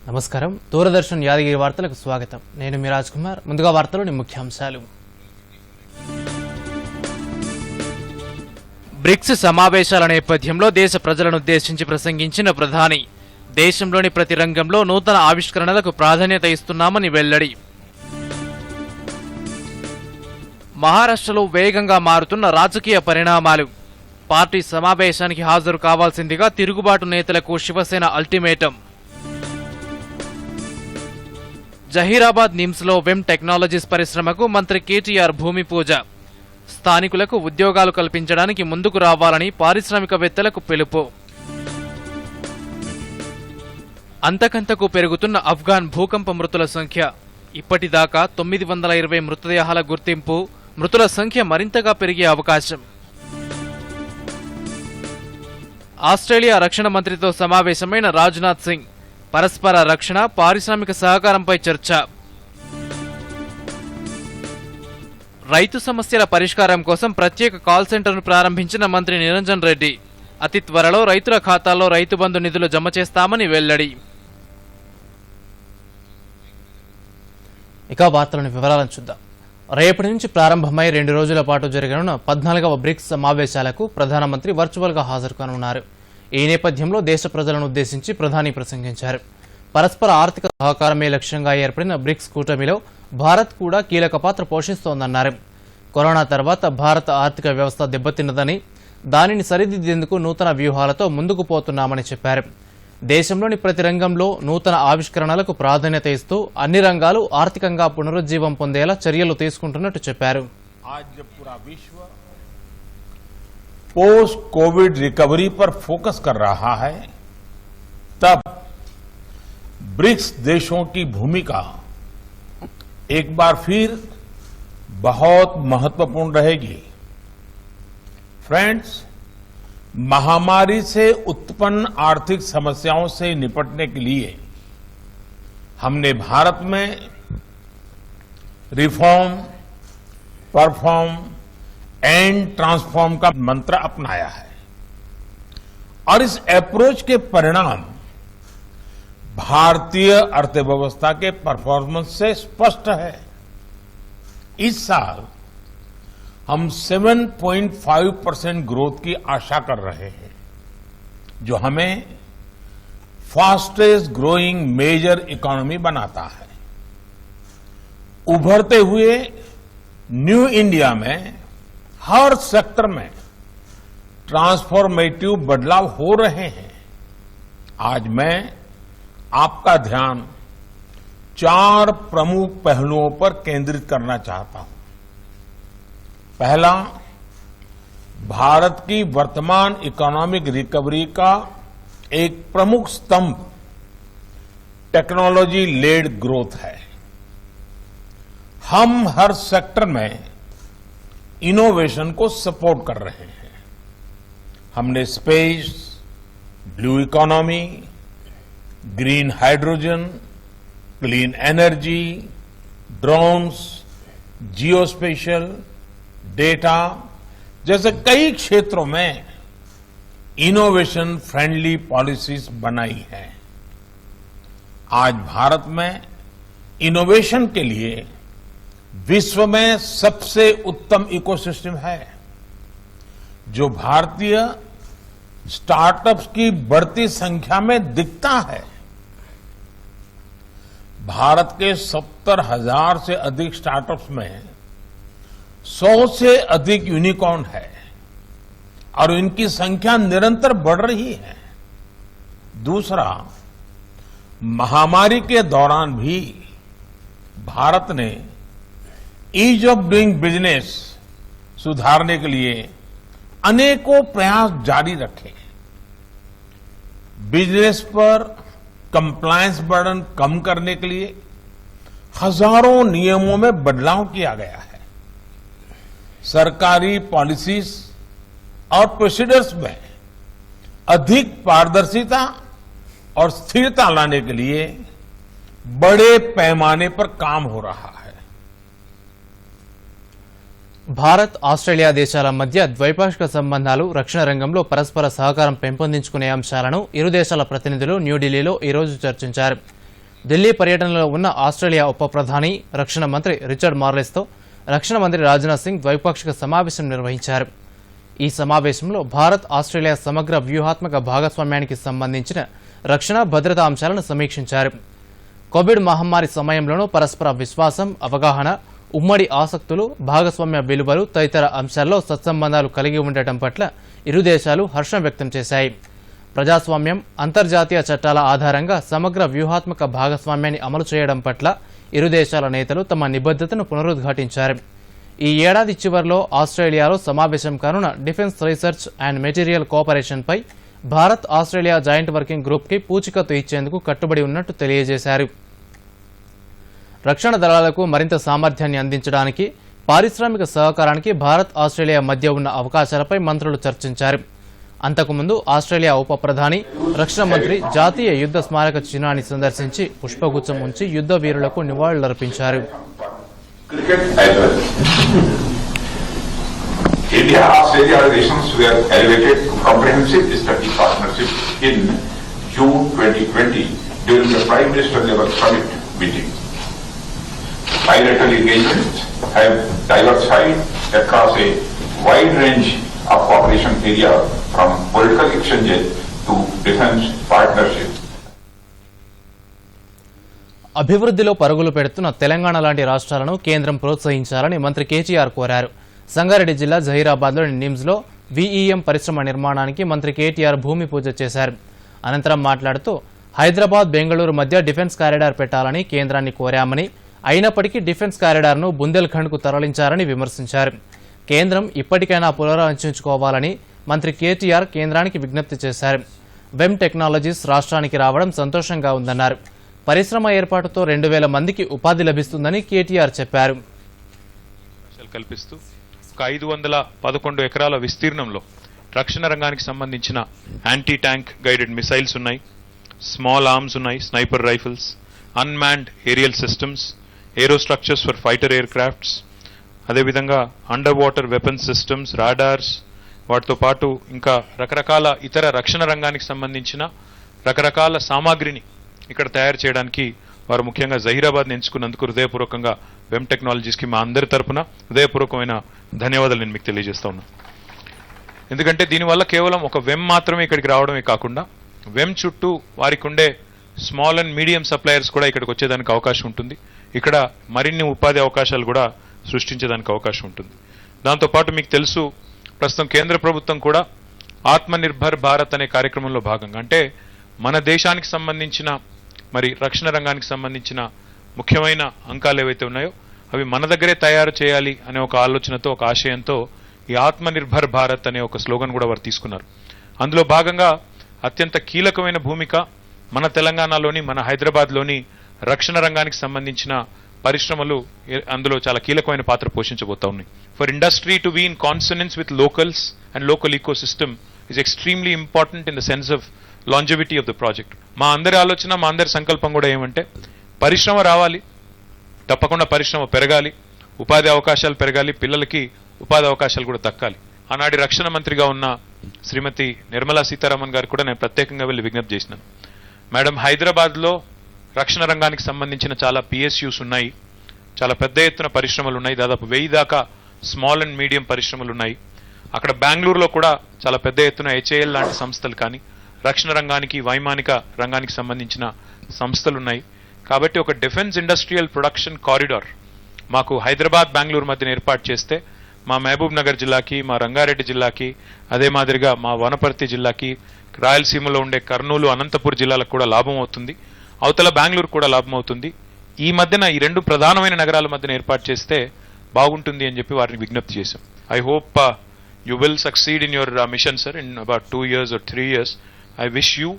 నమస్కారం దూరదర్శన్ యాదగిరి వార్తలకు స్వాగతం నేను మీ రాజ్ కుమార్ ముందుగా వార్తలోని ముఖ్యాంశాలు బ్రిక్స్ సమావేశాల నేపథ్యంలో దేశ ప్రజలను ఉద్దేశించి ప్రసంగించిన ప్రధాని దేశంలోని ప్రతి రంగంలో నూతన ఆవిష్కరణలకు ప్రాధాన్యత ఇస్తున్నామని వెల్లడి మహారాష్ట్రలో వేగంగా మారుతున్న రాజకీయ పరిణామాలు పార్టీ సమావేశానికి హాజరు కావాల్సిందిగా తిరుగుబాటు నేతలకు శివసేన అల్టిమేటం జహీరాబాద్ నిమ్స్లో వెమ్ టెక్నాలజీస్ పరిశ్రమకు మంత్రి కేటీఆర్ భూమి పూజ స్థానికులకు ఉద్యోగాలు కల్పించడానికి ముందుకు రావాలని పారిశ్రామికవేత్తలకు పిలుపు అంతకంతకు పెరుగుతున్న ఆఫ్ఘాన్ భూకంప మృతుల సంఖ్య ఇప్పటిదాకా 920 మృతదేహాల గుర్తింపు మృతుల సంఖ్య మరింతగా పెరిగే అవకాశం ఆస్ట్రేలియా రక్షణ మంత్రితో సమావేశమైన రాజ్నాథ్ సింగ్ పరస్పర రక్షణ పారిశ్రామిక సహకారంపై చర్చ రైతు సమస్యల పరిష్కారం కోసం ప్రత్యేక కాల్ సెంటర్ను ప్రారంభించిన మంత్రి నిరంజన్ రెడ్డి అతి త్వరలో రైతుల ఖాతాల్లో రైతు బంధు నిధులు జమ చేస్తామని వెల్లడి ఇక వార్తలోని వివరాలను చూద్దాం రేపటి నుంచి ప్రారంభమై 2 రోజుల పాటు జరగనున్న 14వ బ్రిక్స్ సమావేశాలకు ప్రధానమంత్రి వర్చువల్గా హాజరు కానున్నారు ఈ నేపథ్యంలో దేశ ప్రజలను ఉద్దేశించి ప్రధాని ప్రసంగించారు పరస్పర ఆర్థిక సహకారమే లక్ష్యంగా ఏర్పడిన బ్రిక్స్ కూటమిలో భారత్ కూడా కీలక పాత్ర పోషిస్తోందన్నారు కరోనా తర్వాత భారత ఆర్థిక వ్యవస్థ దెబ్బతిన్నదని దానిని సరిదిద్దేందుకు నూతన వ్యూహాలతో ముందుకు పోతున్నామని చెప్పారు దేశంలోని ప్రతి రంగంలో నూతన ఆవిష్కరణలకు ప్రాధాన్యత ఇస్తూ అన్ని రంగాలు ఆర్థికంగా పునరుజ్జీవం పొందేలా చర్యలు తీసుకుంటున్నట్టు చెప్పారు पोस्ट कोविड रिकवरी पर फोकस कर रहा है तब ब्रिक्स देशों की भूमिका एक बार फिर बहुत महत्वपूर्ण रहेगी। फ्रेंड्स, महामारी से उत्पन्न आर्थिक समस्याओं से निपटने के लिए हमने भारत में रिफॉर्म, परफॉर्म एंड ट्रांसफॉर्म का मंत्र अपनाया है और इस अप्रोच के परिणाम भारतीय अर्थव्यवस्था के परफॉर्मेंस से स्पष्ट है। इस साल हम 7.5% ग्रोथ की आशा कर रहे हैं जो हमें फास्टेस्ट ग्रोइंग मेजर इकोनॉमी बनाता है। उभरते हुए न्यू इंडिया में हर सेक्टर में ट्रांसफॉर्मेटिव बदलाव हो रहे हैं। आज मैं आपका ध्यान 4 प्रमुख पहलुओं पर केंद्रित करना चाहता हूं। पहला, भारत की वर्तमान इकोनॉमिक रिकवरी का एक प्रमुख स्तंभ टेक्नोलॉजी लेड ग्रोथ है। हम हर सेक्टर में इनोवेशन को सपोर्ट कर रहे हैं। हमने space, blue economy, green hydrogen, clean energy, drones, geospatial, data जैसे कई क्षेत्रों में इनोवेशन फ्रेंडली पॉलिसीज बनाई है। आज भारत में इनोवेशन के लिए विश्व में सबसे उत्तम इकोसिस्टम है जो भारतीय स्टार्टअप्स की बढ़ती संख्या में दिखता है। भारत के 70,000 से अधिक स्टार्टअप्स में 100 से अधिक यूनिकॉर्न है और इनकी संख्या निरंतर बढ़ रही है। दूसरा, महामारी के दौरान भी भारत ने ईज ऑफ डूइंग बिजनेस सुधारने के लिए अनेकों प्रयास जारी रखे। बिजनेस पर कंप्लायंस बर्डन कम करने के लिए हजारों नियमों में बदलाव किया गया है। सरकारी पॉलिसीज और प्रोसीडर्स में अधिक पारदर्शिता और स्थिरता लाने के लिए बड़े पैमाने पर काम हो रहा है। భారత్ ఆస్ట్రేలియా దేశాల మధ్య ద్వైపాక్షిక సంబంధాలు రక్షణ రంగంలో పరస్పర సహకారం పెంపొందించుకునే అంశాలను ఇరు దేశాల ప్రతినిధులు న్యూఢిల్లీలో ఈ రోజు చర్చించారు. ఢిల్లీ పర్యటనలో ఉన్న ఆస్ట్రేలియా ఉప ప్రధాని రక్షణ మంత్రి రిచర్డ్ మార్లెస్తో రక్షణ మంత్రి రాజ్నాథ్ సింగ్ ద్వైపాక్షిక సమావేశం నిర్వహించారు. ఈ సమావేశంలో భారత్ ఆస్ట్రేలియా సమగ్ర వ్యూహాత్మక భాగస్వామ్యానికి సంబంధించిన రక్షణ భద్రతా అంశాలను సమీక్షించారు. కోవిడ్ మహమ్మారి సమయంలోనూ పరస్పర విశ్వాసం, అవగాహన, ఉమ్మడి ఆసక్తులు, భాగస్వామ్య విలువలు తదితర అంశాల్లో సత్సంబంధాలు కలిగి ఉండటం పట్ల ఇరు దేశాలు హర్షం వ్యక్తం చేశాయి. ప్రజాస్వామ్యం, అంతర్జాతీయ చట్టాల ఆధారంగా సమగ్ర వ్యూహాత్మక భాగస్వామ్యాన్ని అమలు చేయడం పట్ల ఇరు దేశాల నేతలు తమ నిబద్ధతను పునరుద్ఘాటించారు. ఈ ఏడాది చివరిలో ఆస్ట్రేలియాలో సమావేశం కానున్న డిఫెన్స్ రీసెర్చ్ అండ్ మెటీరియల్ కోఆపరేషన్పై భారత్ ఆస్ట్రేలియా జాయింట్ వర్కింగ్ గ్రూప్కి పూచికత్తు ఇచ్చేందుకు కట్టుబడి ఉన్నట్టు తెలియజేశారు. రక్షణ దళాలకు మరింత సామర్థ్యాన్ని అందించడానికి, పారిశ్రామిక సహకారానికి భారత్ ఆస్ట్రేలియా మధ్య ఉన్న అవకాశాలపై మంత్రులు చర్చించారు. అంతకుముందు ఆస్ట్రేలియా ఉప ప్రధాని, రక్షణ మంత్రి జాతీయ యుద్ధ స్మారక చిహ్నాన్ని సందర్శించి పుష్పగుచ్చం ఉంచి యుద్ధ వీరులకు నివాళులర్పించారు. India-Australia relations were elevated to comprehensive strategic partnership in June 2020 during the Prime Minister level summit meeting. Bilateral engagements have diversified across a wide range of cooperation areas from political exchanges to defense partnership. అభివృద్ధిలో పరుగులు పెడుతున్న తెలంగాణ లాంటి రాష్ట్రాలను కేంద్రం ప్రోత్సహించాలని మంత్రి కేటీఆర్ కోరారు. సంగారెడ్డి జిల్లా జహీరాబాద్లోని నిమ్స్లో వీఈఎం పరిశ్రమ నిర్మాణానికి మంత్రి కేటీఆర్ భూమి పూజ చేశారు. అనంతరం మాట్లాడుతూ హైదరాబాద్, బెంగళూరు మధ్య డిఫెన్స్ కారిడార్ పెట్టాలని కేంద్రాన్ని కోరామని, అయినప్పటికీ డిఫెన్స్ కారిడార్ను బుందేల్ఖండ్కు తరలించారని విమర్శించారు. కేంద్రం ఇప్పటికైనా పునరాలోచించుకోవాలని మంత్రి కేటీఆర్ కేంద్రానికి విజ్ఞప్తి చేశారు. వెమ్ టెక్నాలజీస్ రాష్ట్రానికి రావడం సంతోషంగా ఉందన్నారు. పరిశ్రమ ఏర్పాటుతో 2000 మందికి ఉపాధి లభిస్తుందని కేటీఆర్ చెప్పారు. కల్పిస్తూ ఒక 511 ఎకరాల విస్తీర్ణంలో రక్షణ రంగానికి సంబంధించిన యాంటీ ట్యాంక్ గైడెడ్ మిసైల్స్ ఉన్నాయి, స్మాల్ ఆర్మ్స్ ఉన్నాయి, sniper rifles, unmanned aerial systems, aero structures for fighter air crafts, అదేవిధంగా under water weapons systems, radars, వాటితో పాటు ఇంకా రకరకాల ఇతర రక్షణ రంగానికి సంబంధించిన రకరకాల సామాగ్రిని ఇక్కడ తయారు చేయడానికి వారు ముఖ్యంగా జహీరాబాద్ని ఎంచుకున్నందుకు హృదయపూర్వకంగా వెమ్ టెక్నాలజీస్కి మా అందరి తరపున హృదయపూర్వకమైన ధన్యవాదాలు నేను మీకు తెలియజేస్తా ఉన్నాను. ఎందుకంటే దీనివల్ల కేవలం ఒక వెమ్ మాత్రమే ఇక్కడికి రావడమే కాకుండా వెమ్ చుట్టూ వారికి ఉండే స్మాల్ అండ్ మీడియం సప్లయర్స్ కూడా ఇక్కడికి వచ్చేదానికి అవకాశం ఉంటుంది. ఇక్కడ మరిన్ని ఉపాధి అవకాశాలు కూడా సృష్టించేదానికి అవకాశం ఉంటుంది. దాంతోపాటు మీకు తెలుసు, ప్రస్తుతం కేంద్ర ప్రభుత్వం కూడా ఆత్మనిర్భర్ భారత్ అనే కార్యక్రమంలో భాగంగా, అంటే మన దేశానికి సంబంధించిన మరి రక్షణ రంగానికి సంబంధించిన ముఖ్యమైన అంకాలు ఏవైతే ఉన్నాయో అవి మన దగ్గరే తయారు చేయాలి అనే ఒక ఆలోచనతో, ఒక ఆశయంతో ఈ ఆత్మనిర్భర్ భారత్ అనే ఒక స్లోగన్ కూడా వారు తీసుకున్నారు. అందులో భాగంగా అత్యంత కీలకమైన భూమిక మన తెలంగాణలోని, మన హైదరాబాద్లోని రక్షణ రంగానికి సంబంధించిన పరిశ్రమలు అందులో చాలా కీలకమైన పాత్ర పోషించబోతా ఉన్నాయి. For industry to be in consonance with locals and local ecosystem is extremely important in the sense of longevity of the project. మా అందరి ఆలోచన, మా అందరి సంకల్పం కూడా ఏమంటే పరిశ్రమ రావాలి, తప్పకుండా పరిశ్రమ పెరగాలి, ఉపాధి అవకాశాలు పెరగాలి, పిల్లలకి ఉపాధి అవకాశాలు కూడా దక్కాలి. ఆనాటి రక్షణ మంత్రిగా ఉన్న శ్రీమతి నిర్మలా సీతారామన్ గారు కూడా నేను ప్రత్యేకంగా వెళ్ళి విజ్ఞప్తి చేసినాను. మేడం, హైదరాబాద్లో రక్షణ రంగానికి సంబంధించిన చాలా పిఎస్యూస్ ఉన్నాయి, చాలా పెద్ద ఎత్తున పరిశ్రమలు ఉన్నాయి, దాదాపు 1000 దాకా స్మాల్ అండ్ మీడియం పరిశ్రమలు ఉన్నాయి. అక్కడ బెంగళూరులో కూడా చాలా పెద్ద ఎత్తున హెచ్ఏఎల్ లాంటి సంస్థలు కానీ రక్షణ రంగానికి, వైమానిక రంగానికి సంబంధించిన సంస్థలు ఉన్నాయి. కాబట్టి ఒక డిఫెన్స్ ఇండస్ట్రియల్ ప్రొడక్షన్ కారిడార్ మాకు హైదరాబాద్, బెంగళూరు మధ్యన ఏర్పాటు చేస్తే మా మహబూబ్ నగర్ జిల్లాకి, మా రంగారెడ్డి జిల్లాకి, అదే మాదిరిగా మా వనపర్తి జిల్లాకి, రాయలసీమలో ఉండే కర్నూలు, అనంతపూర్ జిల్లాలకు కూడా లాభం అవుతుంది, అవతల బెంగళూరు కూడా లాభం అవుతుంది. ఈ మధ్యన ఈ 2 ప్రధానమైన నగరాల మధ్యన ఏర్పాటు చేస్తే బాగుంటుంది అని చెప్పి వారిని విజ్ఞప్తి చేశాం. I hope you will succeed in your mission, sir, in about 2 years or 3 years. I wish you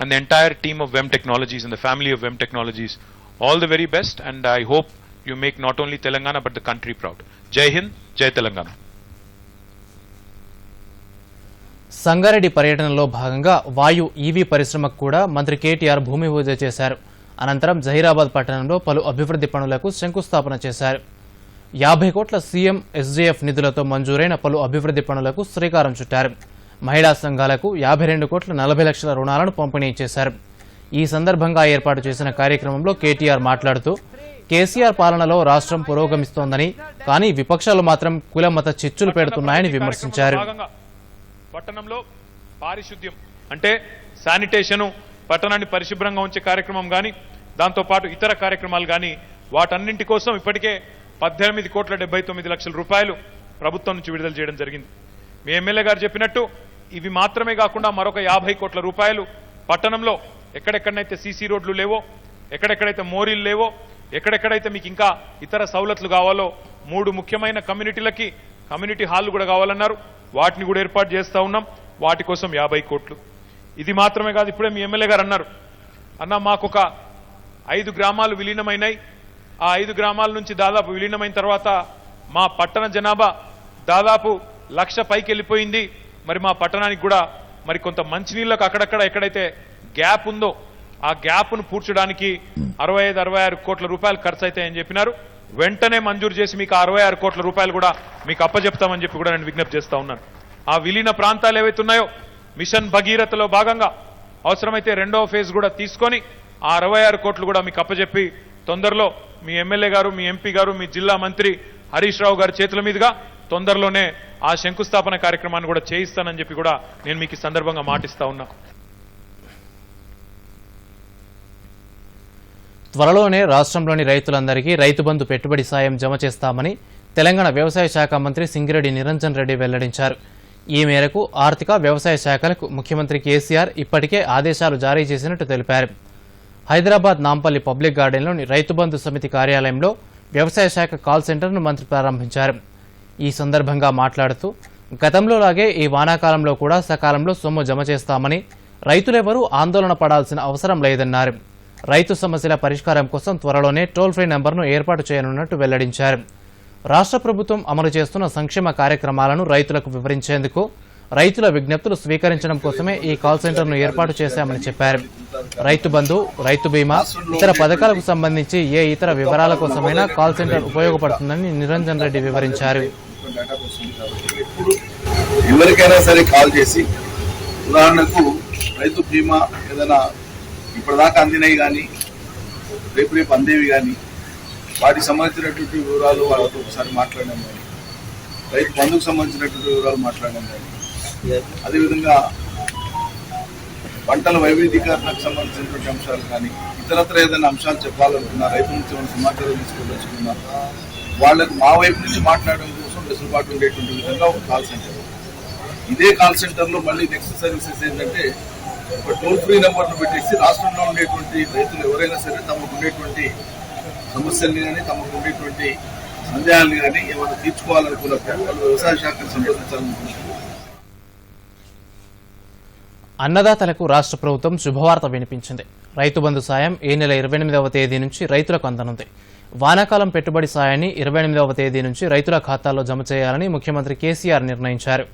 and the entire team of WEM Technologies and the family of WEM Technologies all the very best, and I hope you make not only Telangana but the country proud. Jai Hind, Jai Telangana. Sangareddy పర్యటనలో భాగంగా వాయు EV పరిశ్రమకు కూడా మంత్రి కేటీఆర్ భూమి పూజ చేశారు. అనంతరం జహీరాబాద్ పట్టణంలో పలు అభివృద్ధి పనులకు శంకుస్థాపన చేశారు. 50 కోట్ల సీఎం ఎస్జేఎఫ్ నిధులతో మంజూరైన పలు అభివృద్ధి పనులకు శ్రీకారం చుట్టారు. మహిళా సంఘాలకు 52 కోట్ల 40 లక్షల రుణాలను పంపిణీ చేశారు. ఈ సందర్భంగా ఏర్పాటు చేసిన కార్యక్రమంలో కేటీఆర్ మాట్లాడుతూ కేసీఆర్ పాలనలో రాష్ట్రం పురోగమిస్తోందని, కానీ విపక్షాలు మాత్రం కుల మత చిచ్చులు పెడుతున్నాయని విమర్శించారు. పట్టణంలో పారిశుద్ధ్యం అంటే శానిటేషను, పట్టణాన్ని పరిశుభ్రంగా ఉంచే కార్యక్రమం కానీ, దాంతోపాటు ఇతర కార్యక్రమాలు కానీ, వాటన్నింటి కోసం ఇప్పటికే 18,79,00,000 రూపాయలు ప్రభుత్వం నుంచి విడుదల చేయడం జరిగింది. మీ ఎమ్మెల్యే గారు చెప్పినట్టు ఇవి మాత్రమే కాకుండా మరొక 50 కోట్ల రూపాయలు పట్టణంలో ఎక్కడెక్కడైతే సీసీ రోడ్లు లేవో, ఎక్కడెక్కడైతే మోరీలు లేవో, ఎక్కడెక్కడైతే మీకు ఇంకా ఇతర సౌలతులు కావాలో 3 ముఖ్యమైన కమ్యూనిటీలకి కమ్యూనిటీ హాల్ కూడా కావాలన్నారు. వాటిని కూడా ఏర్పాటు చేస్తా ఉన్నాం. వాటి కోసం 50 కోట్లు. ఇది మాత్రమే కాదు, ఇప్పుడే మీ ఎమ్మెల్యే గారు అన్నారు, అన్న మాకొక 5 గ్రామాలు విలీనమైనాయి. ఆ 5 గ్రామాల నుంచి దాదాపు విలీనమైన తర్వాత మా పట్టణ జనాభా దాదాపు 1,00,000 పైకి వెళ్ళిపోయింది. మరి మా పట్టణానికి కూడా మరి కొంత మంచినీళ్ళకు అక్కడక్కడ ఎక్కడైతే గ్యాప్ ఉందో ఆ గ్యాప్ను పూడ్చడానికి 65-66 కోట్ల రూపాయలు ఖర్చు అవుతాయని చెప్పినారు. వెంటనే మంజూరు చేసి మీకు 66 కోట్ల రూపాయలు కూడా మీకు అప్పచెప్తామని చెప్పి కూడా నేను విజ్ఞప్తి చేస్తా ఉన్నాను. ఆ విలీన ప్రాంతాలు ఏవైతే ఉన్నాయో మిషన్ భగీరథలో భాగంగా అవసరమైతే 2వ ఫేజ్ కూడా తీసుకొని ఆ 66 కోట్లు కూడా మీకు అప్పచెప్పి తొందరలో మీ ఎమ్మెల్యే గారు, మీ ఎంపీ గారు, మీ జిల్లా మంత్రి హరీష్ రావు గారి చేతుల మీదుగా తొందరలోనే ఆ శంకుస్థాపన కార్యక్రమాన్ని కూడా చేయిస్తానని చెప్పి కూడా నేను మీకు ఈ సందర్భంగా మాటిస్తా ఉన్నా. త్వరలోనే రాష్ట్రంలోని రైతులందరికీ రైతు బంధు పెట్టుబడి సాయం జమ చేస్తామని తెలంగాణ వ్యవసాయ శాఖ మంత్రి సింగిరెడ్డి నిరంజన్ రెడ్డి వెల్లడించారు. ఈ మేరకు ఆర్థిక, వ్యవసాయ శాఖలకు ముఖ్యమంత్రి కేసీఆర్ ఇప్పటికే ఆదేశాలు జారీ చేసినట్టు తెలిపారు. హైదరాబాద్ నాంపల్లి పబ్లిక్ గార్డెన్లోని రైతు బంధు సమితి కార్యాలయంలో వ్యవసాయ శాఖ కాల్ సెంటర్ను మంత్రి ప్రారంభించారు. ఈ సందర్భంగా మాట్లాడుతూ గతంలోలాగే ఈ వానాకాలంలో కూడా సకాలంలో సొమ్ము జమ చేస్తామని, రైతులెవరూ ఆందోళన పడాల్సిన అవసరం లేదన్నారు. రైతు సమస్యల పరిష్కారం కోసం త్వరలోనే టోల్ ఫ్రీ నెంబర్ను ఏర్పాటు చేయనున్నట్టు వెల్లడించారు. రాష్ట్ర ప్రభుత్వం అమలు చేస్తున్న సంక్షేమ కార్యక్రమాలను రైతులకు వివరించేందుకు, రైతుల విజ్ఞప్తులు స్వీకరించడం కోసమే ఈ కాల్ సెంటర్ను ఏర్పాటు చేశామని చెప్పారు. రైతు బంధు, రైతు బీమా, ఇతర పథకాలకు సంబంధించి ఏ ఇతర వివరాల కోసమైనా కాల్ సెంటర్ ఉపయోగపడుతుందని నిరంజన్ రెడ్డి వివరించారు. ఎవరికైనా సరే కాల్ చేసి, ఉదాహరణకు రైతు బీమా ఏదైనా ఇప్పటిదాకా అందినవి కానీ రేపు అందేవి కానీ వాటికి సంబంధించినటువంటి వివరాలు వాళ్ళతో ఒకసారి మాట్లాడడం కానీ, రైతు బంధుకు సంబంధించినటువంటి వివరాలు మాట్లాడడం కానీ, అదేవిధంగా పంటల వైవిధ్యీకరణకు సంబంధించినటువంటి అంశాలు కానీ, ఇతరత్ర ఏదైనా అంశాలు చెప్పాలనుకున్నా, రైతు నుంచి ఏమైనా సమాచారం తీసుకోదలుచుకున్నా వాళ్ళకు మా వైపు నుంచి మాట్లాడడం కోసం వెసులుబాటు ఉండేటువంటి విధంగా ఒక కాల్ సెంటర్. ఇదే కాల్ సెంటర్లో మళ్ళీ నెక్స్ట్ సర్వీసెస్ ఏంటంటే ఒక టోల్ ఫ్రీ నెంబర్ను పెట్టేసి రాష్ట్రంలో ఉండేటువంటి రైతులు ఎవరైనా సరే తమకు ఉండేటువంటి సమస్యల్ని కానీ, తమకు ఉండేటువంటి సందేహాలను కానీ ఏమైనా తీర్చుకోవాలనుకున్నప్పుడు వాళ్ళు వ్యవసాయ శాఖను సంప్రదించాలనుకుంటున్నారు. అన్నదాతలకు రాష్ట్ర ప్రభుత్వం శుభవార్త వినిపించింది. రైతు బంధు సాయం ఈ నెల 28వ తేదీ నుంచి రైతులకు అందనుంది. వానాకాలం పెట్టుబడి సాయాన్ని 28వ తేదీ నుంచి రైతుల ఖాతాల్లో జమ చేయాలని ముఖ్యమంత్రి కేసీఆర్ నిర్ణయించారు.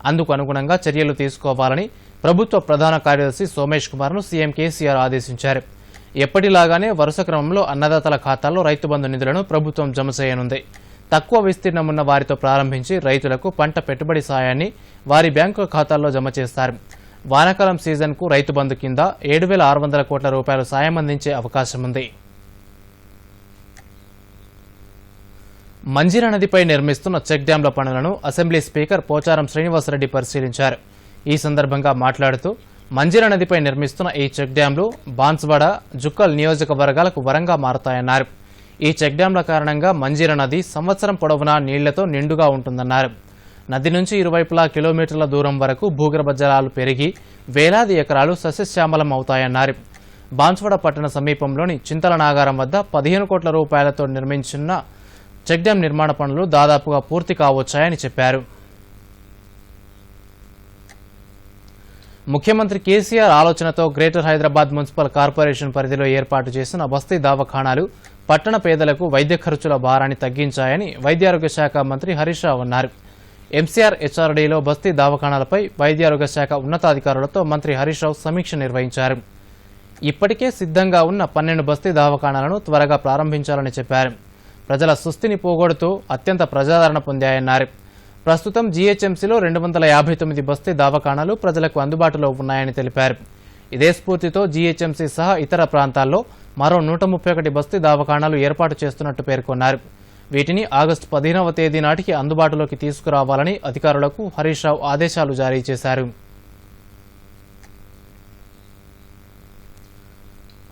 అందుకు అనుగుణంగా చర్యలు తీసుకోవాలని ప్రభుత్వ ప్రధాన కార్యదర్శి సోమేష్ కుమార్ను సీఎం కేసీఆర్ ఆదేశించారు. ఎప్పటిలాగానే వరుస క్రమంలో అన్నదాతల ఖాతాల్లో రైతు బంధు నిధులను ప్రభుత్వం జమ చేయనుంది. తక్కువ విస్తీర్ణమున్న వారితో ప్రారంభించి రైతులకు పంట పెట్టుబడి సాయాన్ని వారి బ్యాంకు ఖాతాల్లో జమ చేస్తారు. వానాకాలం సీజన్కు రైతు బంధు కింద 7,600 కోట్ల రూపాయలు సాయం అందించే అవకాశం ఉంది. మంజీరా నదిపై నిర్మిస్తున్న చెక్ డ్యాంల పనులను అసెంబ్లీ స్పీకర్ పోచారం శ్రీనివాసరెడ్డి పరిశీలించారు. ఈ సందర్భంగా మాట్లాడుతూ మంజీరా నదిపై నిర్మిస్తున్న ఈ చెక్ డ్యాంలు బాన్స్వాడ, జుక్కల్ నియోజకవర్గాలకు వరంగా మారతాయన్నారు. ఈ చెక్ డ్యాంల కారణంగా మంజీరా నది సంవత్సరం పొడవునా నీళ్లతో నిండుగా ఉంటుందన్నారు. నది నుంచి ఇరువైపులా కిలోమీటర్ల దూరం వరకు భూగర్భ జలాలు పెరిగి వేలాది ఎకరాలు సస్యశ్యామలం అవుతాయన్నారు. బాన్స్వాడ పట్టణ సమీపంలోని చింతల నాగారం వద్ద 15 కోట్ల రూపాయలతో నిర్మించిన చెక్ డ్యాం నిర్మాణ పనులు దాదాపుగా పూర్తి కావచ్చాయని చెప్పారు. ముఖ్యమంత్రి కేసీఆర్ ఆలోచనతో గ్రేటర్ హైదరాబాద్ మున్సిపల్ కార్పొరేషన్ పరిధిలో ఏర్పాటు చేసిన బస్తీ దవాఖానాలు పట్టణ పేదలకు వైద్య ఖర్చుల భారాన్ని తగ్గించాయని వైద్యారోగ్య శాఖ మంత్రి హరీష్ రావు అన్నారు. ఎంసీఆర్ హెచ్ఆర్డీలో బస్తీ దవాఖానాలపై వైద్యారోగ్య శాఖ ఉన్నతాధికారులతో మంత్రి హరీష్ రావు సమీక్ష నిర్వహించారు. ఇప్పటికే సిద్ధంగా ఉన్న 12 బస్తీ దవాఖానాలను త్వరగా ప్రారంభించాలని చెప్పారు. ప్రజల సుస్థిని పోగొడుతూ అత్యంత ప్రజాదరణ పొందాయన్నారు. ప్రస్తుతం జీహెచ్ఎంసీలో 259 బస్తీ దవాఖానాలు ప్రజలకు అందుబాటులో ఉన్నాయని తెలిపారు. ఇదే స్ఫూర్తితో జీహెచ్ఎంసీ సహా ఇతర ప్రాంతాల్లో మరో 131 బస్తీ దవాఖానాలు ఏర్పాటు చేస్తున్నట్టు పేర్కొన్నారు. వీటిని ఆగస్టు 15వ తేదీ నాటికి అందుబాటులోకి తీసుకురావాలని అధికారులకు హరీష్ రావు ఆదేశాలు జారీ చేశారు.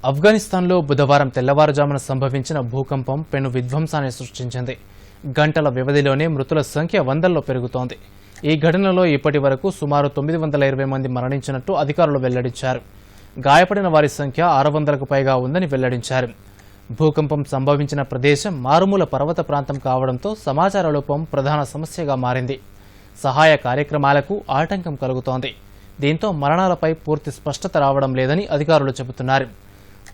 ఆఫ్ఘనిస్తాన్లో బుధవారం తెల్లవారుజామున సంభవించిన భూకంపం పెను విధ్వంసాన్ని సృష్టించింది. గంటల వ్యవధిలోనే మృతుల సంఖ్య వందల్లో పెరుగుతోంది. ఈ ఘటనలో ఇప్పటి వరకు సుమారు 920 మంది మరణించినట్టు అధికారులు వెల్లడించారు. గాయపడిన వారి సంఖ్య 600కు పైగా ఉందని వెల్లడించారు. భూకంపం సంభవించిన ప్రదేశం మారుమూల పర్వత ప్రాంతం కావడంతో సమాచార లోపం ప్రధాన సమస్యగా మారింది. సహాయ కార్యక్రమాలకు ఆటంకం కలుగుతోంది. దీంతో మరణాలపై పూర్తి స్పష్టత రావడం లేదని అధికారులు చెబుతున్నారు.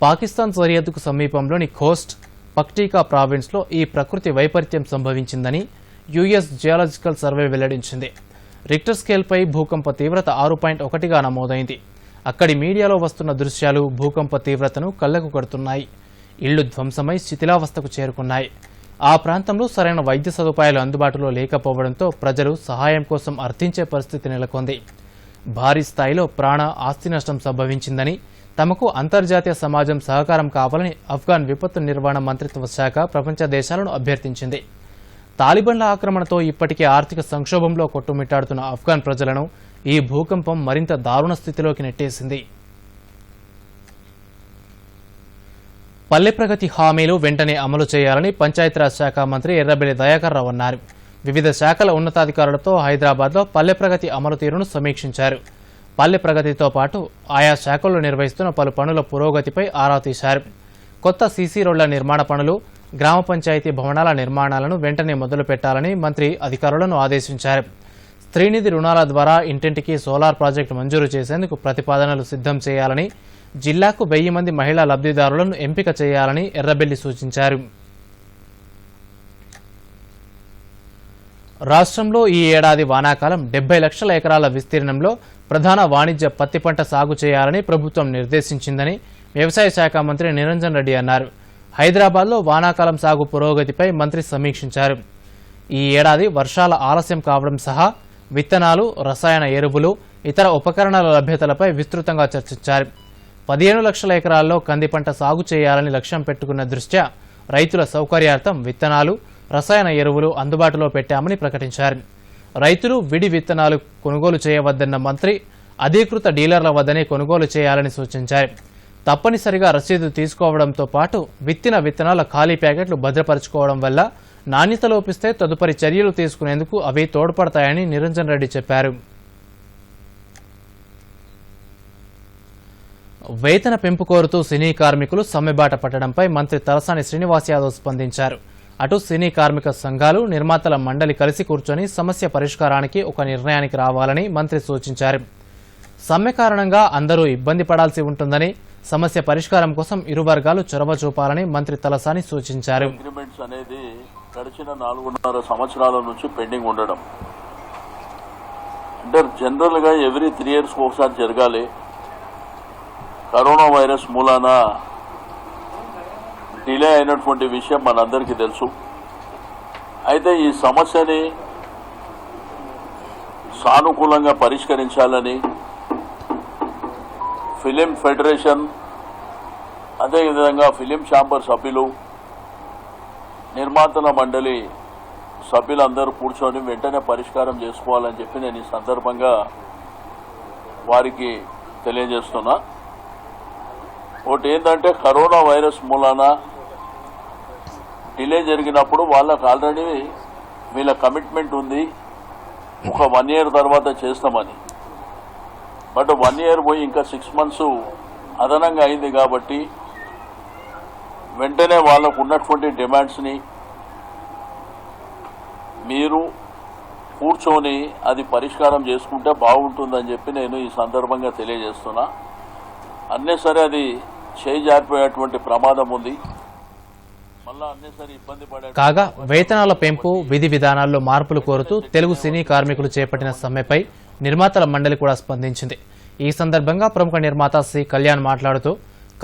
పాకిస్తాన్ సరిహద్దుకు సమీపంలోని ఖోస్ట్ పక్టీకా ప్రావిన్స్లో ఈ ప్రకృతి వైపరీత్యం సంభవించిందని యుఎస్ జియాలజికల్ సర్వే వెల్లడించింది. రిక్టర్ స్కేల్పై భూకంప తీవ్రత 6.1గా నమోదైంది. అక్కడి మీడియాలో వస్తున్న దృశ్యాలు భూకంప తీవ్రతను కళ్లకు కడుతున్నాయి. ఇళ్లు ధ్వంసమై శిథిలావస్థకు చేరుకున్నాయి. ఆ ప్రాంతంలో సరైన వైద్య సదుపాయాలు అందుబాటులో లేకపోవడంతో ప్రజలు సహాయం కోసం అర్థించే పరిస్థితి నెలకొంది. భారీ స్థాయిలో ప్రాణ ఆస్తి నష్టం సంభవించిందని, తమకు అంతర్జాతీయ సమాజం సహకారం కావాలని ఆఫ్ఘాన్ విపత్తు నిర్వహణ మంత్రిత్వ శాఖ ప్రపంచ దేశాలను అభ్యర్థించింది. తాలిబాన్ల ఆక్రమణతో ఇప్పటికే ఆర్థిక సంక్షోభంలో కొట్టుమిట్టాడుతున్న ఆఫ్ఘాన్ ప్రజలను ఈ భూకంపం మరింత దారుణ స్థితిలోకి నెట్టేసింది. పల్లె ప్రగతి హామీలు వెంటనే అమలు చేయాలని పంచాయతీరాజ్ శాఖ మంత్రి ఎర్రబెల్లి దయాకర్ రావు అన్నారు. వివిధ శాఖల ఉన్నతాధికారులతో హైదరాబాద్లో పల్లె ప్రగతి అమలు తీరును సమీక్షించారు. పల్లె ప్రగతితో పాటు ఆయా శాఖల్లో నిర్వహిస్తున్న పలు పనుల పురోగతిపై ఆరా తీశారు. కొత్త సీసీ రోడ్ల నిర్మాణ పనులు, గ్రామ పంచాయతీ భవనాల నిర్మాణాలను వెంటనే మొదలు పెట్టాలని మంత్రి అధికారులను ఆదేశించారు. స్త్రీనిధి రుణాల ద్వారా ఇంటింటికి సోలార్ ప్రాజెక్టు మంజూరు చేసేందుకు ప్రతిపాదనలు సిద్ధం చేయాలని, జిల్లాకు 1000 మంది మహిళా లబ్ధిదారులను ఎంపిక చేయాలని ఎర్రబెల్లి సూచించారు. రాష్ట్రంలో ఈ ఏడాది వానాకాలం 70 లక్షల ఎకరాల విస్తీర్ణంలో ప్రధాన వాణిజ్య పత్తి పంట సాగు చేయాలని ప్రభుత్వం నిర్దేశించిందని వ్యవసాయ శాఖ మంత్రి నిరంజన్ రెడ్డి అన్నారు. హైదరాబాద్లో వానాకాలం సాగు పురోగతిపై మంత్రి సమీక్షించారు. ఈ ఏడాది వర్షాల ఆలస్యం కావడం సహా విత్తనాలు, రసాయన ఎరువులు, ఇతర ఉపకరణాల లభ్యతలపై విస్తృతంగా చర్చించారు. 15 లక్షల ఎకరాల్లో కంది పంట సాగు చేయాలని లక్ష్యం పెట్టుకున్న దృష్ట్యా రైతుల సౌకర్యార్థం విత్తనాలు, రసాయన ఎరువులు అందుబాటులో పెట్టామని ప్రకటించారు. రైతులు విడి విత్తనాలు కొనుగోలు చేయవద్దన్న మంత్రి అధీకృత డీలర్ల వద్దనే కొనుగోలు చేయాలని సూచించారు. తప్పనిసరిగా రసీదు తీసుకోవడంతో పాటు విత్తిన విత్తనాల ఖాళీ ప్యాకెట్లు భద్రపరచుకోవడం వల్ల నాణ్యత లోపిస్తే తదుపరి చర్యలు తీసుకునేందుకు అవి తోడ్పడతాయని నిరంజన్ రెడ్డి చెప్పారు. వేతన పెంపు కోరుతూ సినీ కార్మికులు సమ్మెబాట పట్టడంపై మంత్రి తలసాని శ్రీనివాస్ యాదవ్ స్పందించారు. అటు సినీ కార్మిక సంఘాలు, నిర్మాతల మండలి కలిసి కూర్చొని సమస్య పరిష్కారానికి ఒక నిర్ణయానికి రావాలని మంత్రి సూచించారు. సమ్మె కారణంగా అందరూ ఇబ్బంది పడాల్సి ఉంటుందని, సమస్య పరిష్కారం కోసం ఇరు వర్గాలు చొరవ చూపాలని మంత్రి తలసాని సూచించారు. అగ్రిమెంట్స్ అనేది గడిచిన 4.5 సంవత్సరాల నుంచి పెండింగ్ ఉండడం, అంటే జనరల్ గా ఎవ్రీ 3 years ఒకసారి జరగాలి. కరోనా వైరస్ మూలాన డిలే అయినటువంటి విషయం మనందరికీ తెలుసు. అయితే ఈ సమస్యని సానుకూలంగా పరిష్కరించాలని ఫిలిం ఫెడరేషన్, అదేవిధంగా ఫిలిం ఛాంబర్ సభ్యులు, నిర్మాతల మండలి సభ్యులందరూ కూర్చొని వెంటనే పరిష్కారం చేసుకోవాలని చెప్పి నేను ఈ సందర్భంగా వారికి తెలియజేస్తున్నా. ఒకటి ఏంటంటే కరోనా వైరస్ మూలాన డిలే జరిగినప్పుడు వాళ్ళకు ఆల్రెడీ వీళ్ళ కమిట్మెంట్ ఉంది, ఒక 1 year తర్వాత చేస్తామని. బట్ 1 year పోయి ఇంకా 6 months అదనంగా అయింది కాబట్టి వెంటనే వాళ్ళకు ఉన్నటువంటి డిమాండ్స్ని మీరు కూర్చొని అది పరిష్కారం చేసుకుంటే బాగుంటుందని చెప్పి నేను ఈ సందర్భంగా తెలియజేస్తున్నా. అన్నీ సరే అది చేయి జారిపోయేటువంటి ప్రమాదం ఉంది. మళ్ళా అన్నీ సరే ఇబ్బంది పడే కాగా వేతనాల పెంపు, విధి విధానాల్లో మార్పులు కోరుతూ తెలుగు సినీ కార్మికులు చేపట్టిన సమ్మెపై నిర్మాతల మండలి కూడా స్పందించింది. ఈ సందర్భంగా ప్రముఖ నిర్మాత సి కళ్యాణ్ మాట్లాడుతూ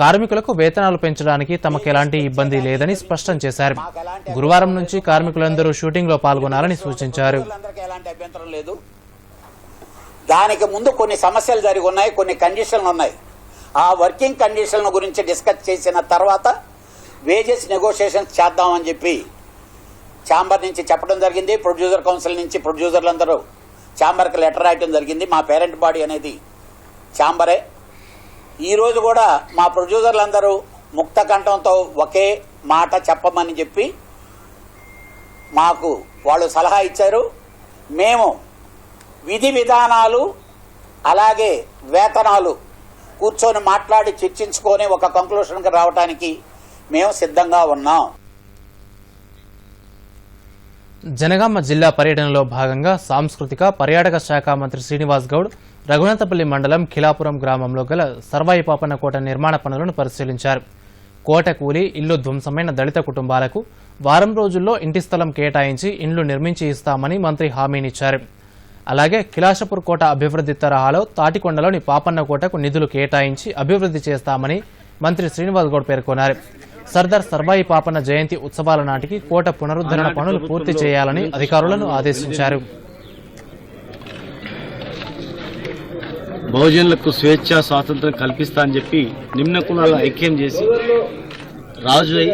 కార్మికులకు వేతనాలు పెంచడానికి తమకు ఎలాంటి ఇబ్బంది లేదని స్పష్టం చేశారు. గురువారం నుంచి కార్మికులందరూ షూటింగ్ లో పాల్గొనాలని సూచించారు. దానికి ముందు కొన్ని సమస్యలు జరిగి ఉన్నాయి, కొన్ని కండిషన్లు ఉన్నాయి. ఆ వర్కింగ్ కండిషన్ల గురించి డిస్కస్ చేసిన తర్వాత వేజెస్ నెగోషియేషన్స్ చేద్దామని చెప్పి ఛాంబర్ నుంచి చెప్పడం జరిగింది. ప్రొడ్యూసర్ కౌన్సిల్ నుంచి ప్రొడ్యూసర్లందరూ ఛాంబర్కి లెటర్ రాయటం జరిగింది. మా పేరెంట్ బాడీ అనేది ఛాంబరే. ఈరోజు కూడా మా ప్రొడ్యూసర్లందరూ ముక్త కంఠంతో ఒకే మాట చెప్పమని చెప్పి మాకు వాళ్ళు సలహా ఇచ్చారు. మేము విధి విధానాలు అలాగే వేతనాలు కూర్చొని మాట్లాడి చర్చించుకొని ఒక కంక్లూషన్కి రావడానికి మేము సిద్ధంగా ఉన్నాం. జనగామ జిల్లా పర్యటనలో భాగంగా సాంస్కృతిక పర్యాటక శాఖ మంత్రి శ్రీనివాస్ గౌడ్ రఘునాథపల్లి మండలం ఖిలాపురం గ్రామంలో గల సర్వాయి పాపన్న కోట నిర్మాణ పనులను పరిశీలించారు. కోట కూలి ఇల్లు ధ్వంసమైన దళిత కుటుంబాలకు వారం రోజుల్లో ఇంటి స్థలం కేటాయించి ఇండ్లు నిర్మించి ఇస్తామని మంత్రి హామీనిచ్చారు. అలాగే కిలాషపూర్ కోట అభివృద్ధి తరహాలో తాటికొండలోని పాపన్న కోటకు నిధులు కేటాయించి అభివృద్ధి చేస్తామని మంత్రి శ్రీనివాస్ గౌడ్ పేర్కొన్నారు. సర్దార్ సర్వాయి పాపన్న జయంతి ఉత్సవాల నాటికి కోట పునరుద్ధరణ పనులు పూర్తి చేయాలని అధికారులను ఆదేశించారు. బహుజనులకు స్వేచ్ఛ స్వాతంత్రం కల్పిస్తా అని చెప్పి నిమ్న కులాల ఐక్యం చేసి రాజు అయి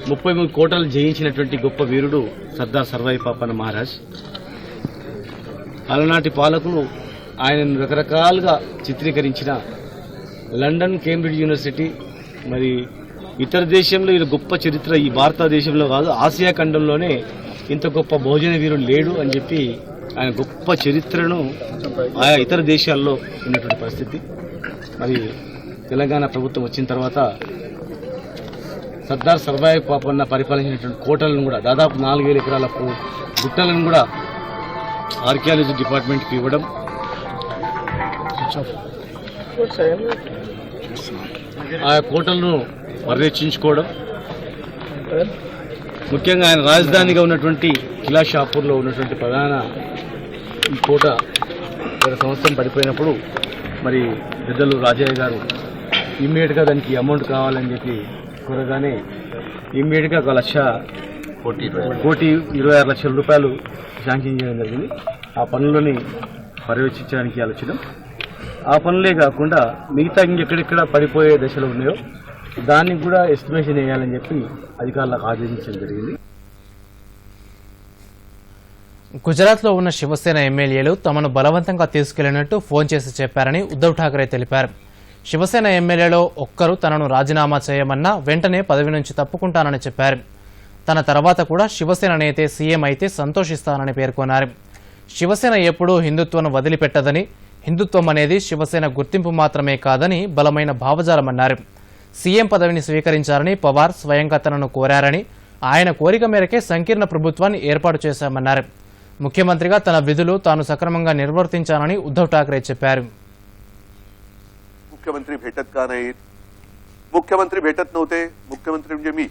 33 కోటలు జయించినటువంటి గొప్ప వీరుడు సర్దార్ సర్వాయి పాపన్న మహారాజ్. అలనాటి పాలకులు ఆయనను రకరకాలుగా చిత్రీకరించిన లండన్, కేంబ్రిడ్జ్ యూనివర్సిటీ, మరి ఇతర దేశంలో ఇది గొప్ప చరిత్ర, ఈ భారతదేశంలో కాదు ఆసియా ఖండంలోనే ఇంత గొప్ప బహుజన వీరుడు లేడు అని చెప్పి ఆయన గొప్ప చరిత్రను ఆయా ఇతర దేశాల్లో ఉన్నటువంటి పరిస్థితి. మరి తెలంగాణ ప్రభుత్వం వచ్చిన తర్వాత సర్దార్ సర్వాయి పాపన్న పరిపాలించినటువంటి కోటలను కూడా దాదాపు 4000 ఎకరాల గుట్టలను కూడా ఆర్కియాలజీ డిపార్ట్మెంట్కి ఇవ్వడం, ఆయా కోటలను పరిరక్షించుకోవడం, ముఖ్యంగా ఆయన రాజధానిగా ఉన్నటువంటి కిలాషాపూర్లో ఉన్నటువంటి ప్రధాన ఈ కోట గత సంవత్సరం పడిపోయినప్పుడు మరి పెద్దలు రాజయ్య గారు ఇమ్మీడియట్గా దానికి అమౌంట్ కావాలని చెప్పి కోరగానే ఇమ్మీడియట్గా 1,26,00,000 రూపాయలు శాంక్షన్ చేయడం జరిగింది. ఆ పనులని పర్యవేక్షించడానికి ఆలోచన. ఆ పనులే కాకుండా మిగతా ఇంకెక్కడెక్కడ పడిపోయే దశలో ఉన్నాయో దానికి కూడా ఎస్టిమేషన్ వేయాలని చెప్పి అధికారులకు ఆదేశించడం జరిగింది. గుజరాత్లో ఉన్న శివసేన ఎమ్మెల్యేలు తమను బలవంతంగా తీసుకెళ్లినట్టు ఫోన్ చేసి చెప్పారని ఉద్దవ్ ఠాక్రే తెలిపారు. శివసేన ఎమ్మెల్యేలో ఒక్కరు తనను రాజీనామా చేయమన్నా వెంటనే పదవి నుంచి తప్పుకుంటానని చెప్పారు. తన తర్వాత కూడా శివసేన నేతే సీఎం అయితే సంతోషిస్తానని పేర్కొన్నారు. శివసేన ఎప్పుడూ హిందుత్వం వదిలిపెట్టదని, హిందుత్వం అనేది శివసేన గుర్తింపు మాత్రమే కాదని బలమైన భావజాలమన్నారు. సీఎం పదవిని స్వీకరించాలని పవార్ స్వయంగా తనను కోరారని, ఆయన కోరిక మేరకే సంకీర్ణ ప్రభుత్వాన్ని ఏర్పాటు చేశామన్నారు. ముఖ్యమంత్రిగా తన విధులు తాను సక్రమంగా నిర్వర్తించానని ఉద్దవ్ ఠాక్రే చెప్పారు. मुख्यमंत्री भेटत का नाहीत, मुख्यमंत्री भेटत नव्हते, मुख्यमंत्री म्हणजे मी,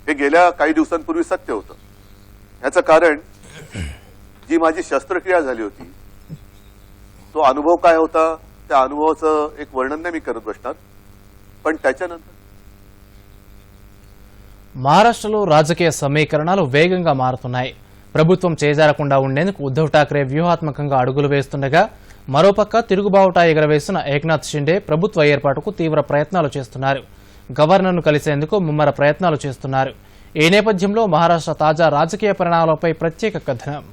हे गेल्या काही दिवसांपूर्वी सत्य होतं. याचं कारण जी माझी शस्त्रक्रिया झाली होती तो अनुभव काय होता, त्या अनुभवाचं एक वर्णन नाही मी करत बसणार, पण त्याच्यानंतर మహారాష్ట్రలో రాజకీయ సమీకరణాలు వేగంగా మారుతున్నాయి. ప్రభుత్వం చేజారకుండా ఉండేందుకు ఉద్దవ్ ఠాక్రే వ్యూహాత్మకంగా అడుగులు వేస్తుండగా మరోపక్క తిరుగుబావుటా ఎగరవేసిన ఏక్నాథ్ షిండే ప్రభుత్వ ఏర్పాటుకు తీవ్ర ప్రయత్నాలు చేస్తున్నారు. గవర్నర్ను కలిసేందుకు ముమ్మర ప్రయత్నాలు చేస్తున్నారు. ఈ నేపథ్యంలో మహారాష్ట్ర తాజా రాజకీయ పరిణామాలపై ప్రత్యేక కథనం.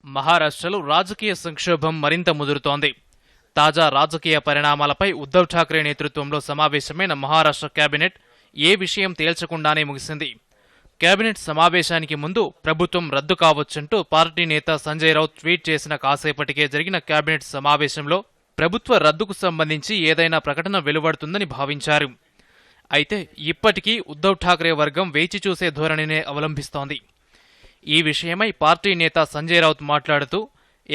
మహారాష్ట్రలో రాజకీయ సంక్షోభం మరింత ముదురుతోంది. తాజా రాజకీయ పరిణామాలపై ఉద్దవ్ ఠాక్రే నేతృత్వంలో సమావేశమైన మహారాష్ట్ర కేబినెట్ ఏ విషయం తేల్చకుండానే ముగిసింది. కేబినెట్ సమావేశానికి ముందు ప్రభుత్వం రద్దు కావచ్చంటూ పార్టీ నేత సంజయ్ రౌత్ ట్వీట్ చేసిన కాసేపటికే జరిగిన కేబినెట్ సమావేశంలో ప్రభుత్వ రద్దుకు సంబంధించి ఏదైనా ప్రకటన వెలువడుతుందని భావించారు. అయితే ఇప్పటికీ ఉద్దవ్ ఠాక్రే వర్గం వేచి చూసే ధోరణినే అవలంబిస్తోంది. ఈ విషయమై పార్టీ నేత సంజయ్ రౌత్ మాట్లాడుతూ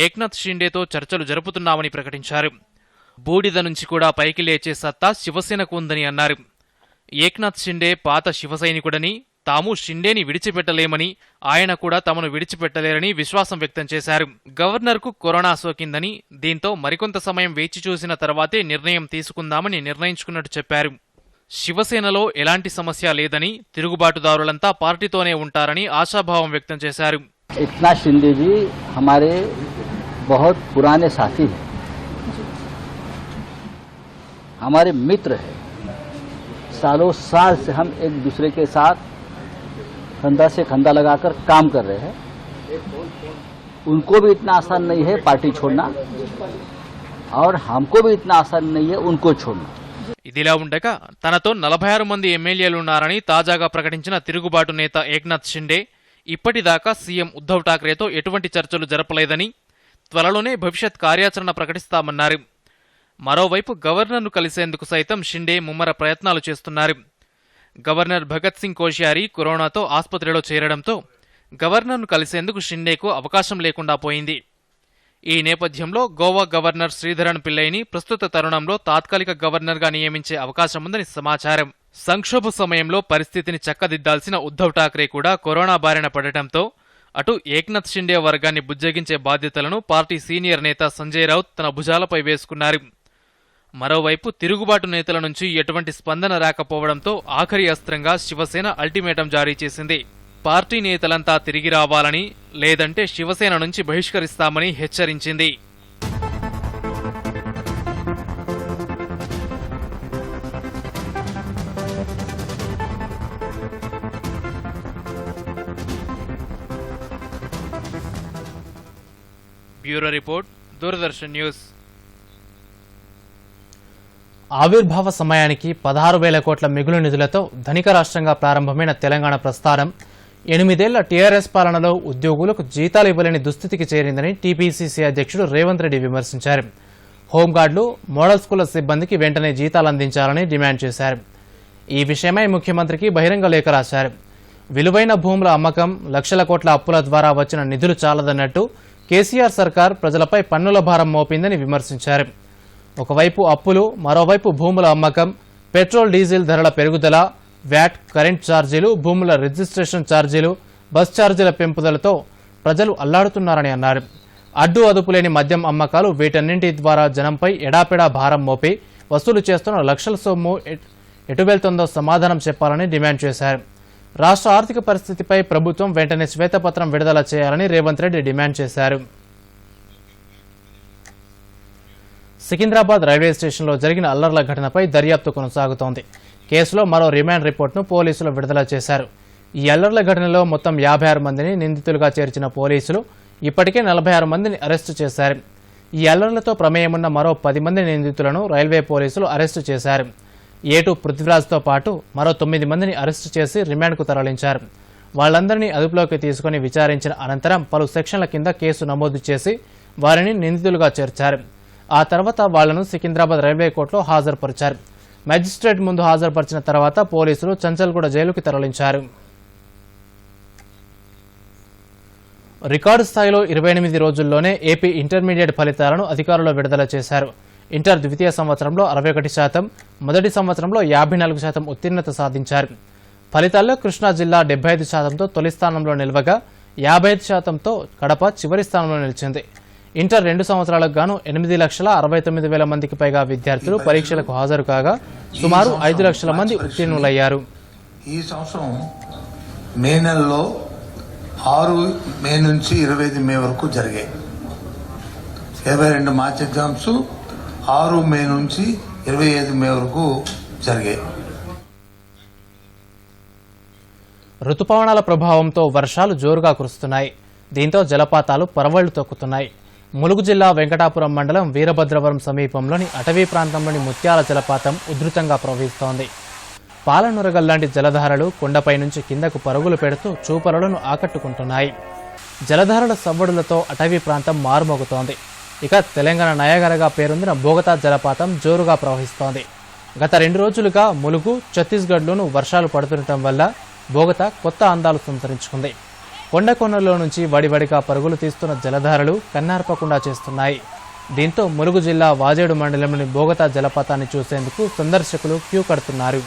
ఏక్నాథ్ షిండేతో చర్చలు జరుపుతున్నామని ప్రకటించారు. బూడిద నుంచి కూడా పైకి లేచే సత్తా శివసేనకు ఉందని అన్నారు. ఏక్నాథ్ షిండే పాత శివసైనికుడని, తాము షిండేని విడిచిపెట్టలేమని, ఆయన కూడా తమను విడిచిపెట్టలేరని విశ్వాసం వ్యక్తం చేశారు. గవర్నర్కు కరోనా సోకిందని, దీంతో మరికొంత సమయం వేచి చూసిన తర్వాతే నిర్ణయం తీసుకుందామని నిర్ణయించుకున్నట్టు చెప్పారు. శివసేనలో ఎలాంటి సమస్య లేదని, తిరుగుబాటుదారులంతా పార్టీతోనే ఉంటారని ఆశాభావం వ్యక్తం చేశారు. एकनाथ शिंदे जी हमारे बहुत पुराने साथी हैं, हमारे मित्र हैं। सालों साल से हम एक दूसरे के साथ कंधा से कंधा लगाकर काम कर रहे हैं। उनको भी इतना आसान नहीं है पार्टी छोड़ना, और हमको भी इतना आसान नहीं है उनको छोड़ना। ఇదిలా ఉండగా తనతో 46 మంది ఎమ్మెల్యేలున్నారని తాజాగా ప్రకటించిన తిరుగుబాటు నేత ఏక్నాథ్ షిండే ఇప్పటిదాకా సీఎం ఉద్ధవ్ ఠాక్రేతో ఎటువంటి చర్చలు జరపలేదని, త్వరలోనే భవిష్యత్ కార్యాచరణ ప్రకటిస్తామన్నారు. మరోవైపు గవర్నర్ను కలిసేందుకు సైతం షిండే ముమ్మర ప్రయత్నాలు చేస్తున్నారు. గవర్నర్ భగత్ సింగ్ కోశ్యారీ కరోనాతో ఆసుపత్రిలో చేరడంతో గవర్నర్ను కలిసేందుకు షిండేకు అవకాశం లేకుండా పోయింది. ఈ నేపథ్యంలో గోవా గవర్నర్ శ్రీధరన్ పిల్లైని ప్రస్తుత తరుణంలో తాత్కాలిక గవర్నర్గా నియమించే అవకాశముందని సమాచారం. సంక్షోభ సమయంలో పరిస్థితిని చక్కదిద్దాల్సిన ఉద్ధవ్ ఠాక్రే కూడా కరోనా బారిన పడటంతో అటు ఏక్నాథ్ షిండే వర్గాన్ని బుజ్జగించే బాధ్యతలను పార్టీ సీనియర్ నేత సంజయ్ రౌత్ తన భుజాలపై వేసుకున్నారు. మరోవైపు తిరుగుబాటు నేతల నుంచి ఎటువంటి స్పందన రాకపోవడంతో ఆఖరి అస్త్రంగా శివసేన అల్టిమేటం జారీ చేసింది. పార్టీ నేతలంతా తిరిగి రావాలని, లేదంటే శివసేన నుంచి బహిష్కరిస్తామని హెచ్చరించింది. Bureau report, Doordarshan news. ఆవిర్భావ సమయానికి 16,000 కోట్ల మిగులు నిధులతో ధనిక రాష్ట్రంగా ప్రారంభమైన తెలంగాణ ప్రస్థానం 8 ఏళ్ల టీఆర్ఎస్ పాలనలో ఉద్యోగులకు జీతాలు ఇవ్వలేని దుస్థితికి చేరిందని టీపీసీసీ అధ్యక్షుడు రేవంత్ రెడ్డి విమర్శించారు. హోంగార్డులు, మోడల్ స్కూళ్ల సిబ్బందికి వెంటనే జీతాలు అందించాలని డిమాండ్ చేశారు. ఈ విషయమై ముఖ్యమంత్రికి బహిరంగ లేఖ రాశారు. విలువైన భూముల అమ్మకం, లక్షల కోట్ల అప్పుల ద్వారా వచ్చిన నిధులు చాలదన్నట్టు కేసీఆర్ సర్కార్ ప్రజలపై పన్నుల భారం మోపిందని విమర్శించారు. ఒకవైపు అప్పులు, మరోవైపు భూముల అమ్మకం, పెట్రోల్ డీజిల్ ధరల పెరుగుదల, వ్యాట్, కరెంట్ ఛార్జీలు, భూముల రిజిస్ట్రేషన్ ఛార్జీలు, బస్ ఛార్జీల పెంపుదలతో ప్రజలు అల్లాడుతున్నారని అన్నారు. అడ్డు అదుపులేని మద్యం అమ్మకాలు, వీటన్నింటి ద్వారా జనంపై ఎడాపెడా భారం మోపి వసూలు చేస్తున్న లక్షల సొమ్ము ఎటు వెళ్తుందో సమాధానం చెప్పాలని డిమాండ్ చేశారు. రాష్ట్ర ఆర్థిక పరిస్థితిపై ప్రభుత్వం వెంటనే శ్వేతపత్రం విడుదల చేయాలని రేవంత్ రెడ్డి డిమాండ్ చేశారు. సికింద్రాబాద్ రైల్వే స్టేషన్లో జరిగిన అల్లర్ల ఘటనపై దర్యాప్తు కొనసాగుతోంది. కేసులో మరో రిమాండ్ రిపోర్టును పోలీసులు విడుదల చేశారు. ఈ అల్లర్ల ఘటనలో మొత్తం 56 మందిని నిందితులుగా చేర్చిన పోలీసులు ఇప్పటికే 46 మందిని అరెస్టు చేశారు. ఈ అల్లర్లతో ప్రమేయమున్న మరో 10 మంది నిందితులను రైల్వే పోలీసులు అరెస్టు చేశారు. ఏటు పృథ్వీరాజ్తో పాటు మరో 9 మందిని అరెస్టు చేసి రిమాండ్కు తరలించారు. వాళ్లందరినీ అదుపులోకి తీసుకుని విచారించిన అనంతరం పలు సెక్షన్ల కింద కేసు నమోదు చేసి వారిని నిందితులుగా చేర్చారు. ఆ తర్వాత వాళ్లను సికింద్రాబాద్ రైల్వే కోర్టులో హాజరుపరిచారు. మెజిస్ట్రేట్ ముందు హాజరుపరిచిన తర్వాత పోలీసులు చంచల్గూడ జైలుకి తరలించారు. రికార్డు స్థాయిలో 28 రోజుల్లోనే ఏపీ ఇంటర్మీడియట్ ఫలితాలను అధికారులు విడుదల చేశారు. ఇంటర్ ద్వితీయ సంవత్సరంలో 61%, మొదటి సంవత్సరంలో 54% ఉత్తీర్ణత సాధించారు. ఫలితాల్లో కృష్ణా జిల్లా 75%తో తొలి స్థానంలో నిలవగా 55%తో కడప చివరి స్థానంలో నిలిచింది. ఇంటర్ 2 సంవత్సరాలకు గాను 8,69,000 మందికి పైగా విద్యార్థులు పరీక్షలకు హాజరు కాగా సుమారు 5 లక్షల మంది ఉత్తీర్ణులయ్యారు. ఈ సంవత్సరం మే నెలలో 6 మే నుంచి 25 మే వరకు జరిగాయి. 22 మార్చ్ ఎగ్జామ్స్ 6 మే నుంచి 25 మే వరకు జరిగాయి. రుతుపవనాల ప్రభావంతో వర్షాలు జోరుగా కురుస్తున్నాయి. దీంతో జలపాతాలు పరవళ్లు తొక్కుతున్నాయి. ములుగు జిల్లా వెంకటాపురం మండలం వీరభద్రవరం సమీపంలోని అటవీ ప్రాంతంలోని ముత్యాల జలపాతం ఉధృతంగా ప్రవహిస్తోంది. పాలనురగల్లాంటి జలధారలు కొండపై నుంచి కిందకు పరుగులు పెడుతూ చూపరులను ఆకట్టుకుంటున్నాయి. జలధారల సవ్వడులతో అటవీ ప్రాంతం మారుమోగుతోంది. ఇక తెలంగాణ నయాగరగా పేరొందిన బోగతా జలపాతం జోరుగా ప్రవహిస్తోంది. గత 2 రోజులుగా ములుగు, ఛత్తీస్గఢ్లోనూ వర్షాలు పడుతుండటం వల్ల బోగతా కొత్త అందాలు సంతరించుకుంది. కొండకొన్నలో నుంచి వడివడిగా పరుగులు తీస్తున్న జలధారలు కన్నార్పకుండా చేస్తున్నాయి. దీంతో ములుగు జిల్లా వాజేడు మండలంలోని బోగతా జలపాతాన్ని చూసేందుకు సందర్శకులు క్యూ కడుతున్నారు.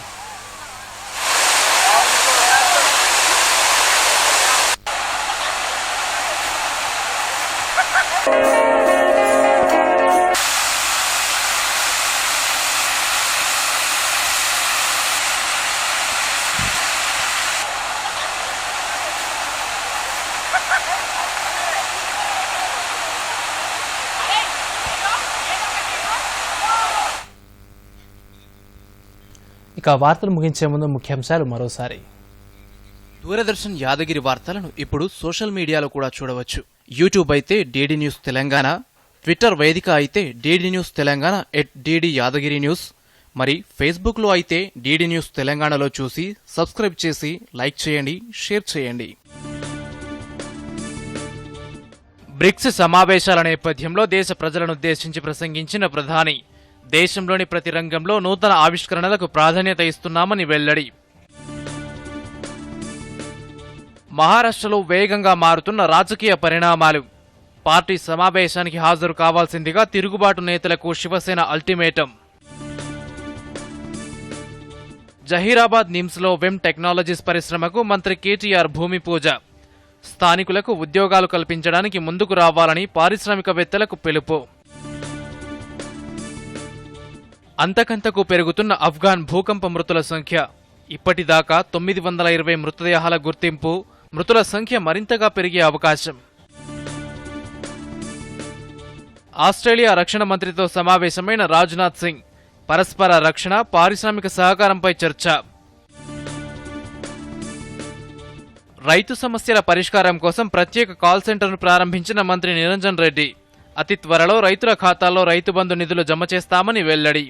ఇక వార్తలు ముగించే ముందు ముఖ్యాంశాలు మరోసారి. దూరదర్శన్ యాదగిరి వార్తలను ఇప్పుడు సోషల్ మీడియాలో కూడా చూడవచ్చు. యూట్యూబ్ అయితే డీడీ న్యూస్ తెలంగాణ, ట్విట్టర్ వేదిక అయితే DD news Telangana @DD Yadagiri news, మరి ఫేస్బుక్లో అయితే డీడీ న్యూస్ తెలంగాణలో చూసి సబ్స్క్రైబ్ చేసి లైక్ చేయండి, షేర్ చేయండి. బ్రిక్స్ సమావేశాల నేపథ్యంలో దేశ ప్రజలను ఉద్దేశించి ప్రసంగించిన ప్రధాని దేశంలోని ప్రతి రంగంలో నూతన ఆవిష్కరణలకు ప్రాధాన్యత ఇస్తున్నామని వెల్లడి. మహారాష్ట్రలో వేగంగా మారుతున్న రాజకీయ పరిణామాలు. పార్టీ సమావేశానికి హాజరు కావాల్సిందిగా తిరుగుబాటు నేతలకు శివసేన అల్టిమేటం. జహీరాబాద్ నిమ్స్లో వెమ్ టెక్నాలజీస్ పరిశ్రమకు మంత్రి కేటీఆర్ భూమి పూజ. స్థానికులకు ఉద్యోగాలు కల్పించడానికి ముందుకు రావాలని పారిశ్రామికవేత్తలకు పిలుపు. అంతకంతకు పెరుగుతున్న ఆఫ్ఘాన్ భూకంప మృతుల సంఖ్య. ఇప్పటిదాకా 920 మృతదేహాల గుర్తింపు. మృతుల సంఖ్య మరింతగా పెరిగే అవకాశం. ఆస్ట్రేలియా రక్షణ మంత్రితో సమావేశమైన రాజ్నాథ్ సింగ్. పరస్పర రక్షణ, పారిశ్రామిక సహకారంపై చర్చ. రైతు సమస్యల పరిష్కారం కోసం ప్రత్యేక కాల్ సెంటర్ను ప్రారంభించిన మంత్రి నిరంజన్ రెడ్డి. అతి త్వరలో రైతుల ఖాతాల్లో రైతు బంధు నిధులు జమ చేస్తామని వెల్లడి.